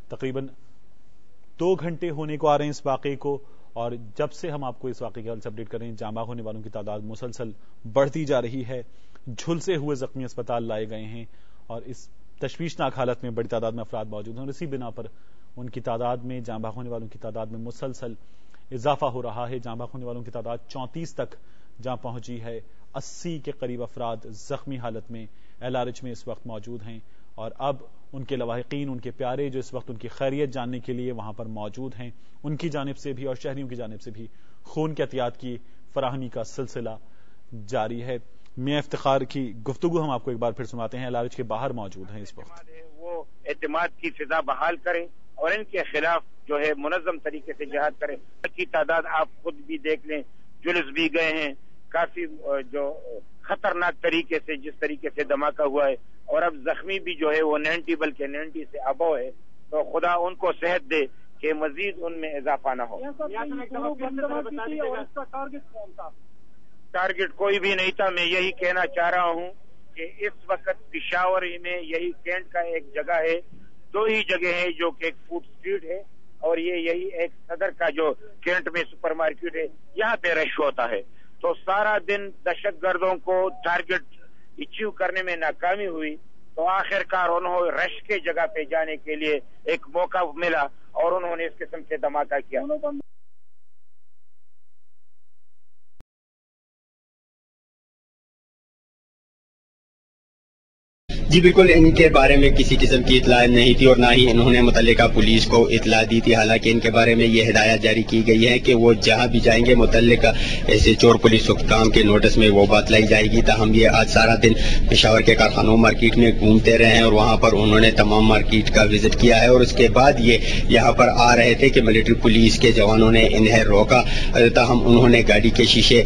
تقریباً 2 گھنٹے ہونے کو آ رہے ہیں اس واقعے کو، اور جب سے ہم آپ کو اس واقعے کے حوالے سے اپڈیٹ کر رہے ہیں، جاں بحق ہونے والوں کی تعداد مسلسل بڑھتی جا رہی ہے، جھلسے ہوئے زخمی اسپتال لائے گئے ہیں، اور اس تشویشناک حالت میں بڑی تعداد میں افراد موجود ہیں، اور اسی بنا پر ان کی تعداد میں، جاں بحق ہونے والوں کی تعداد میں مسلسل اضافہ ہو رہا ہے۔ جاں بحق ہونے والوں کی تعداد 34 تک جہاں پہنچی ہے، 80 کے قریب افراد زخمی حالت میں LRH میں اس وقت موجود ہیں، اور اب ان کے لواحقین، ان کے پیارے جو اس وقت ان کی خیریت جاننے کے لیے وہاں پر موجود ہیں، ان کی جانب سے بھی اور شہریوں کی جانب سے بھی خون کے عطیات کی فراہمی کا سلسلہ جاری ہے۔ میاں افتخار کی گفتگو ہم آپ کو ایک بار پھر سناتے ہیں، LRH کے باہر موجود ہیں اس وقت۔ وہ اعتماد کی فضا بحال کریں اور ان کے خلاف جو ہے منظم طریقے سے جہاد کریں۔ کی تعداد آپ خود بھی دیکھ لیں، جلس بھی گئے ہیں، کافی جو خطرناک طریقے سے جس طریقے سے دھماکہ ہوا ہے، اور اب زخمی بھی جو ہے وہ 90 بلکہ 90 سے ابو ہے، تو خدا ان کو صحت دے کہ مزید ان میں اضافہ نہ ہو۔ ٹارگٹ کوئی بھی نہیں تھا، میں یہی کہنا چاہ رہا ہوں کہ اس وقت پشاور میں یہی کینٹ کا ایک جگہ ہے، 2 ہی جگہ ہے جو کہ ایک فوڈ اسٹریٹ ہے، اور یہی ایک صدر کا جو کینٹ میں سپر مارکیٹ ہے، یہاں پہ رش ہوتا ہے۔ تو سارا دن دہشت گردوں کو ٹارگٹ اچیو کرنے میں ناکامی ہوئی، تو آخر کار انہوں رش کے جگہ پہ جانے کے لیے ایک موقع ملا اور انہوں نے اس قسم سے دھماکہ کیا۔ جی بالکل، ان کے بارے میں کسی قسم کی اطلاع نہیں تھی اور نہ ہی انہوں نے متعلقہ پولیس کو اطلاع دی تھی۔ حالانکہ ان کے بارے میں یہ ہدایت جاری کی گئی ہے کہ وہ جہاں بھی جائیں گے متعلقہ SHO اور پولیس حکام کے نوٹس میں وہ بات لائی جائے گی۔ تاہم یہ آج سارا دن پشاور کے کارخانوں مارکیٹ میں گھومتے رہے ہیں اور وہاں پر انہوں نے تمام مارکیٹ کا وزٹ کیا ہے، اور اس کے بعد یہ یہاں پر آ رہے تھے کہ ملٹری پولیس کے جوانوں نے انہیں روکا، تاہم انہوں نے گاڑی کے شیشے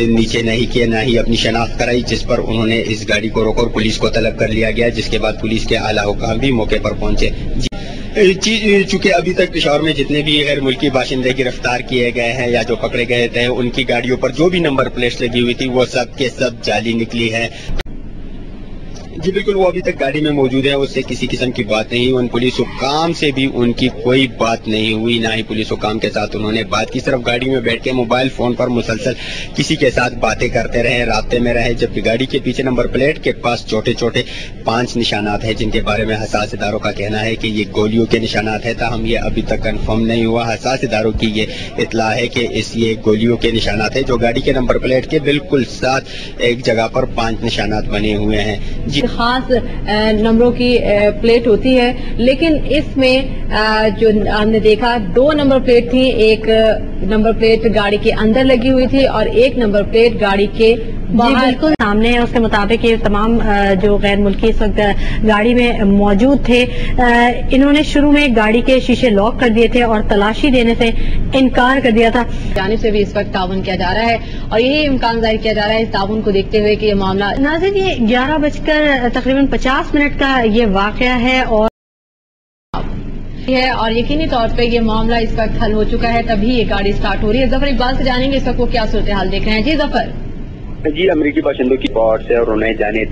نیچے نہیں کیے، نہ ہی اپنی شناخت کرائی، جس پر انہوں نے اس گاڑی کو روکا اور پولیس کو طلب کر لیا گیا، جس کے بعد پولیس کے اعلیٰ حکام بھی موقع پر پہنچے۔ چونکہ ابھی تک پشاور میں جتنے بھی غیر ملکی باشندے گرفتار کیے گئے ہیں یا جو پکڑے گئے تھے، ان کی گاڑیوں پر جو بھی نمبر پلیٹس لگی ہوئی تھی وہ سب کے سب جعلی نکلی ہے۔ جی بالکل، وہ ابھی تک گاڑی میں موجود ہے، اس سے کسی قسم کی بات نہیں ہوئی، ان پولیس حکام سے بھی ان کی کوئی بات نہیں ہوئی، نہ ہی پولیس حکام کے ساتھ انہوں نے بات کی، صرف گاڑی میں بیٹھ کے موبائل فون پر مسلسل کسی کے ساتھ باتیں کرتے رہے، رابطے میں رہے، جبکہ گاڑی کے پیچھے نمبر پلیٹ کے پاس چھوٹے چھوٹے 5 نشانات ہیں، جن کے بارے میں حساس اداروں کا کہنا ہے کہ یہ گولیوں کے نشانات ہیں، تاہم یہ ابھی تک کنفرم نہیں ہوا۔ حساس اداروں کی یہ اطلاع ہے کہ یہ گولیوں کے نشانات ہیں، جو گاڑی کے نمبر پلیٹ کے بالکل ساتھ ایک جگہ پر 5 نشانات بنے ہوئے ہیں۔ جی خاص نمبروں کی پلیٹ ہوتی ہے، لیکن اس میں جو ہم نے دیکھا 2 نمبر پلیٹ تھی، ایک نمبر پلیٹ گاڑی کے اندر لگی ہوئی تھی اور ایک نمبر پلیٹ گاڑی کے باہر بالکل سامنے ہے۔ اس کے مطابق یہ تمام جو غیر ملکی اس وقت گاڑی میں موجود تھے، انہوں نے شروع میں گاڑی کے شیشے لاک کر دیے تھے اور تلاشی دینے سے انکار کر دیا تھا۔ جانب سے بھی اس وقت تعاون کیا جا رہا ہے اور یہی امکان ظاہر کیا جا رہا ہے اس تعاون کو دیکھتے ہوئے کہ یہ معاملہ ناظرین، یہ 11 تقریباً 50 منٹ کا یہ واقعہ ہے اور یقینی طور پہ یہ معاملہ اس وقت حل ہو چکا ہے، تبھی یہ گاڑی سٹارٹ ہو رہی ہے۔ ظفر اقبال سے جانیں گے اس وقت وہ کیا صورتحال دیکھ رہے ہیں۔ جی ظفر۔ جی، امریکی باشندوں کی بورڈ سے اور انہیں جانے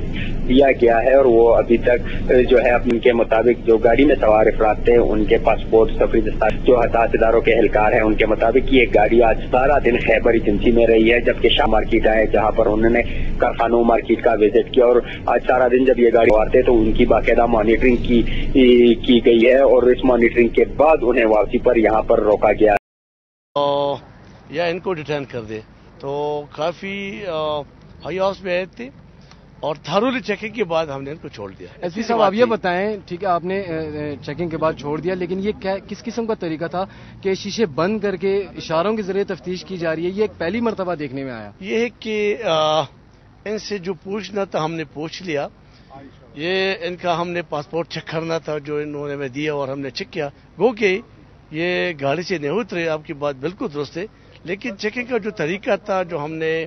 دیا گیا ہے، اور وہ ابھی تک جو ہے ان کے مطابق جو گاڑی میں سوار افراد تھے ان کے پاسپورٹ سفری دستاویز جو حساس اداروں کے اہلکار ہیں ان کے مطابق یہ گاڑی آج سارا دن خیبر ایجنسی میں رہی ہے، جبکہ شام مارکیٹ آئے جہاں پر انہوں نے کارخانوں مارکیٹ کا وزٹ کیا، اور آج سارا دن جب یہ گاڑی سوار تھے تو ان کی باقاعدہ مانیٹرنگ کی گئی ہے، اور اس مانیٹرنگ کے بعد انہیں واپسی پر یہاں پر روکا گیا یا ان کو ڈیٹین کر دے۔ تو کافی ہائی ہاؤس میں آئے تھے اور تھرولی چیکنگ کے بعد ہم نے ان کو چھوڑ دیا۔ ایس پی صاحب، آپ یہ بتائیں، ٹھیک ہے آپ نے چیکنگ کے بعد چھوڑ دیا، لیکن یہ کس قسم کا طریقہ تھا کہ شیشے بند کر کے اشاروں کے ذریعے تفتیش کی جا رہی ہے؟ یہ ایک پہلی مرتبہ دیکھنے میں آیا۔ یہ ہے کہ ان سے جو پوچھنا تھا ہم نے پوچھ لیا، یہ ان کا ہم نے پاسپورٹ چیک کرنا تھا جو انہوں نے ہمیں دیا اور ہم نے چیک کیا، گو کہ یہ گاڑی سے نہیں اترے، آپ کی بات بالکل درست ہے، لیکن چیکنگ کا جو طریقہ تھا، جو ہم نے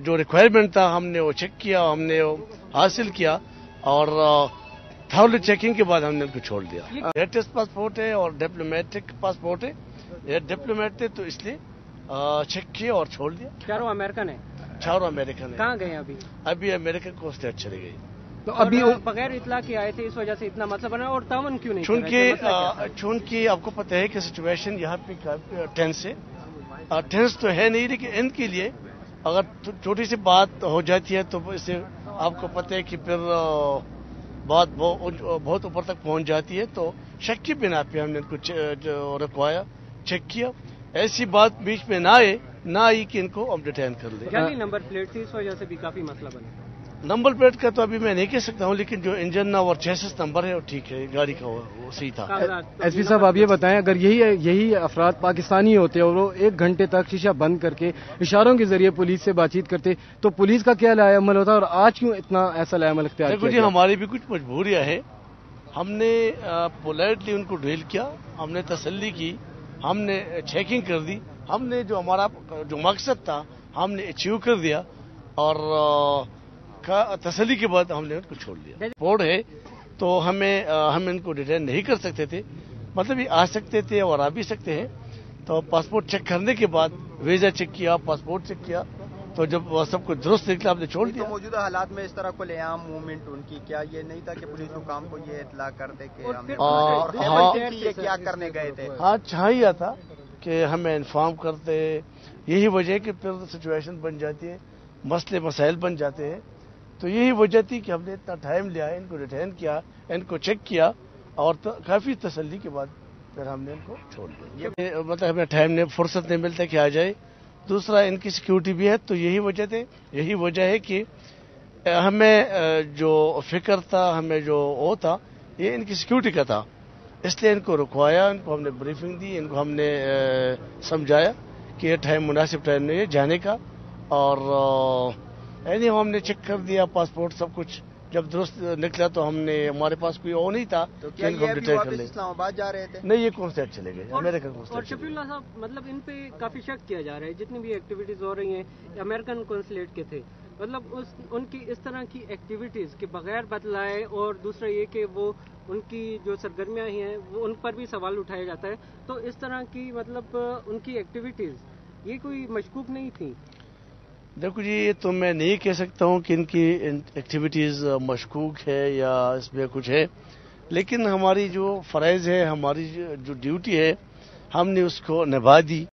جو ریکوائرمنٹ تھا ہم نے وہ چیک کیا، ہم نے وہ حاصل کیا، اور تھرولی چیکنگ کے بعد ہم نے ان کو چھوڑ دیا۔ لیٹسٹ پاسپورٹ ہے اور ڈپلومیٹک پاسپورٹ ہے، یہ ڈپلومیٹ ہے تو اس لیے چیک کیا اور چھوڑ دیا۔ چاروں امریکن ہیں؟ چاروں امریکن ہیں۔ کہاں گئے ابھی امریکن کو اسٹیٹ چلے گئی۔ تو ابھی بغیر اطلاع کے آئے تھے، اس وجہ سے اتنا مسئلہ بنا، اور تعاون کیوں نہیں؟ چونکہ آپ کو پتہ ہے کہ سچویشن یہاں پہ ٹینس ہے، ٹینس تو ہے نہیں، لیکن ان کے لیے اگر چھوٹی سی بات ہو جاتی ہے تو اس سے آپ کو پتہ ہے کہ پھر بات بہت اوپر تک پہنچ جاتی ہے. تو شک کی بنا پہ ہم نے ان کو رکوایا، چیک کیا، ایسی بات بیچ میں نہ آئی کہ ان کو ہم ڈیٹین کر لیں. جعلی نمبر پلیٹ تھی، اس وجہ سے بھی کافی مسئلہ بنا. نمبر پلیٹ کا تو ابھی میں نہیں کہہ سکتا ہوں، لیکن جو انجن اور چیسس نمبر ہے وہ ٹھیک ہے، گاڑی کا وہ صحیح تھا. ایس پی صاحب آپ یہ بتائیں، اگر یہی افراد پاکستانی ہوتے اور وہ 1 گھنٹے تک شیشہ بند کر کے اشاروں کے ذریعے پولیس سے بات چیت کرتے تو پولیس کا کیا لائے عمل ہوتا، اور آج کیوں اتنا ایسا لائے عمل اختیار کیا؟ دیکھو جی، ہماری بھی کچھ مجبوریاں ہیں. ہم نے پولائٹلی ان کو ڈریل کیا، ہم نے تسلی کی، ہم نے چیکنگ کر دی، ہم نے جو ہمارا جو مقصد تھا ہم نے اچیو کر دیا، اور تسلی کے بعد ہم نے ان کو چھوڑ دیا. بورڈ ہے تو ہم ان کو ڈیٹین نہیں کر سکتے تھے، مطلب یہ آ سکتے تھے اور آ بھی سکتے ہیں. تو پاسپورٹ چیک کرنے کے بعد ویزا چیک کیا، پاسپورٹ چیک کیا، تو جب وہ سب کچھ درست نکلا ہم نے چھوڑ دیا. موجودہ حالات میں اس طرح کو لے عام موومنٹ ان کی کیا یہ نہیں تھا کہ پولیس حکام کو یہ اطلاع کر دے کہ یہ کیا کرنے گئے تھے؟ ہاں، چاہیے تھا کہ ہمیں انفارم کرتے. یہی وجہ ہے کہ پھر سچویشن بن جاتی ہے، مسئلے مسائل بن جاتے ہیں. تو یہی وجہ تھی کہ ہم نے اتنا ٹائم لیا، ان کو ڈیٹین کیا، ان کو چیک کیا، اور کافی تسلی کے بعد پھر ہم نے ان کو چھوڑ دیا. مطلب ہمیں ٹائم نہیں، فرصت نہیں ملتا کہ آ جائے. دوسرا ان کی سیکیورٹی بھی ہے، تو یہی وجہ ہے کہ ہمیں جو فکر تھا، ہمیں جو وہ تھا، یہ ان کی سیکیورٹی کا تھا. اس لیے ان کو رکوایا، ان کو ہم نے بریفنگ دی، ان کو ہم نے سمجھایا کہ یہ ٹائم مناسب ٹائم نہیں ہے جانے کا. اور ہم نے چیک کر دیا پاسپورٹ سب کچھ، جب درست نکلا تو ہمارے پاس کوئی اور نہیں تھا کہ ان کو ہم ڈیٹین کر لیں. اسلام آباد جا رہے تھے؟ نہیں، یہ کون سے چلے گئے امریکن کون سے. اور شفیع اللہ صاحب، مطلب ان پہ کافی شک کیا جا رہا ہے، جتنی بھی ایکٹیویٹیز ہو رہی ہیں امریکن کونسلیٹ کے تھے، مطلب ان کی اس طرح کی ایکٹیویٹیز کے بغیر بتلائے، اور دوسرا یہ کہ وہ ان کی جو سرگرمیاں ہی ہیں وہ ان پر بھی سوال اٹھایا جاتا ہے. تو اس طرح کی مطلب ان کی ایکٹیویٹیز یہ کوئی مشکوک نہیں تھی؟ دیکھو جی، یہ تو میں نہیں کہہ سکتا ہوں کہ ان کی ایکٹیویٹیز مشکوک ہے یا اس میں کچھ ہے، لیکن ہماری جو فرائض ہے، ہماری جو ڈیوٹی ہے، ہم نے اس کو نبھا دی.